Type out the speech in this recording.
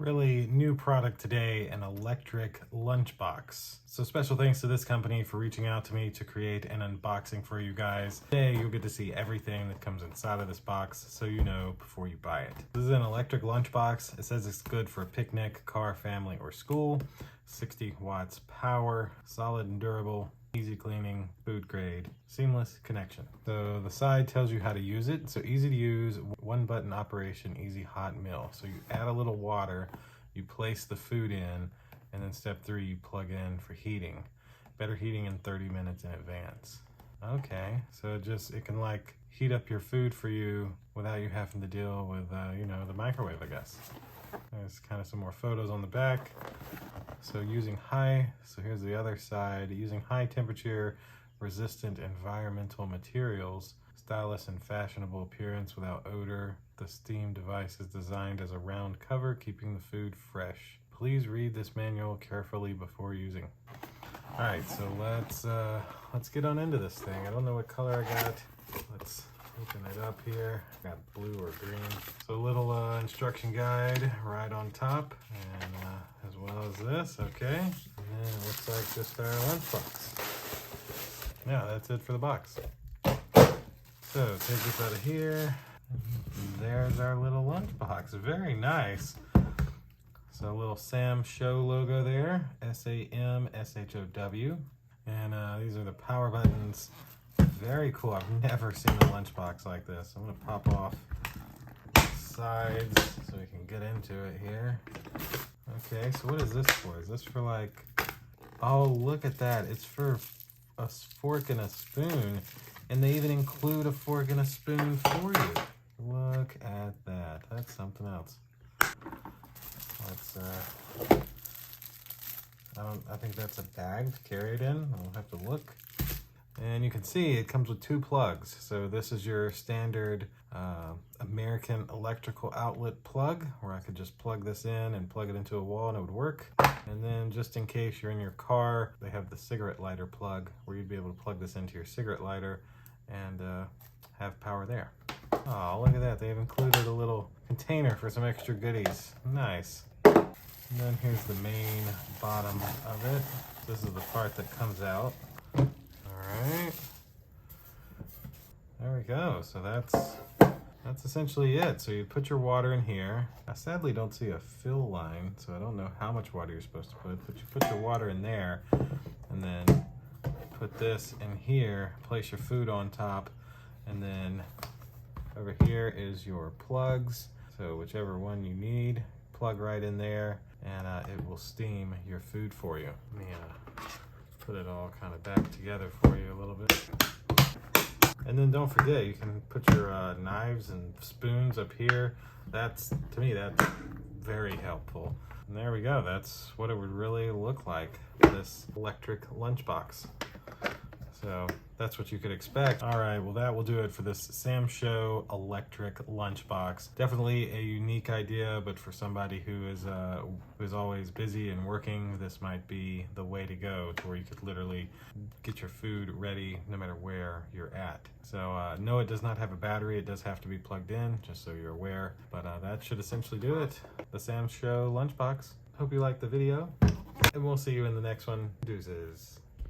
Really new product today, an electric lunchbox. So special thanks to this company for reaching out to me to create an unboxing for you guys. Today you'll get to see everything that comes inside of this box so you know before you buy it. This is an electric lunchbox. It says it's good for a picnic, car, family, or school. 60 watts power, solid and durable, easy cleaning, food grade, seamless connection. So the side tells you how to use it. So easy to use, one button operation, easy hot meal. So you add a little water, you place the food in, and then step 3, you plug in for heating. Better heating in 30 minutes in advance. Okay, so it can like heat up your food for you without you having to deal with, the microwave, I guess. There's kind of some more photos on the back. So here's the other side, using high temperature resistant environmental materials, stylish and fashionable appearance without odor. The steam device is designed as a round cover, keeping the food fresh. Please read this manual carefully before using. All right, so let's get on into this thing. I don't know what color I got. Let's open it up here. I got blue or green. So a little instruction guide right on top, and as well as this, okay. And then it looks like just our lunchbox. Yeah, that's it for the box. So take this out of here. There's our little lunchbox. Very nice. So a little SamShow logo there, SamShow. And these are the power buttons. Very cool. I've never seen a lunchbox like this. I'm gonna pop off the sides so we can get into it here. Okay, so what is this for? Is this for like, oh, look at that. It's for a fork and a spoon. And they even include a fork and a spoon for you. Look at that. That's something else. Let's, I think that's a bag to carry it in. I'll have to look. And you can see it comes with 2 plugs. So this is your standard American electrical outlet plug, where I could just plug this in and plug it into a wall and it would work. And then just in case you're in your car, they have the cigarette lighter plug, where you'd be able to plug this into your cigarette lighter and have power there. Oh, look at that. They've included a little container for some extra goodies. Nice. And then here's the main bottom of it. This is the part that comes out. Alright, there we go. So that's essentially it. So you put your water in here. I sadly don't see a fill line, so I don't know how much water you're supposed to put, but you put your water in there, and then put this in here, place your food on top, and then over here is your plugs. So whichever one you need, plug right in there, and it will steam your food for you. Let me put it all kind of back together for you a little bit. And then don't forget, you can put your knives and spoons up here. To me, that's very helpful. And there we go. That's what it would really look like, this electric lunchbox. So that's what you could expect. All right, well, that will do it for this SamShow electric lunchbox. Definitely a unique idea, but for somebody who is always busy and working, this might be the way to go, to where you could literally get your food ready no matter where you're at. So no, it does not have a battery. It does have to be plugged in, just so you're aware. But that should essentially do it. The SamShow lunchbox. Hope you liked the video, and we'll see you in the next one. Deuces.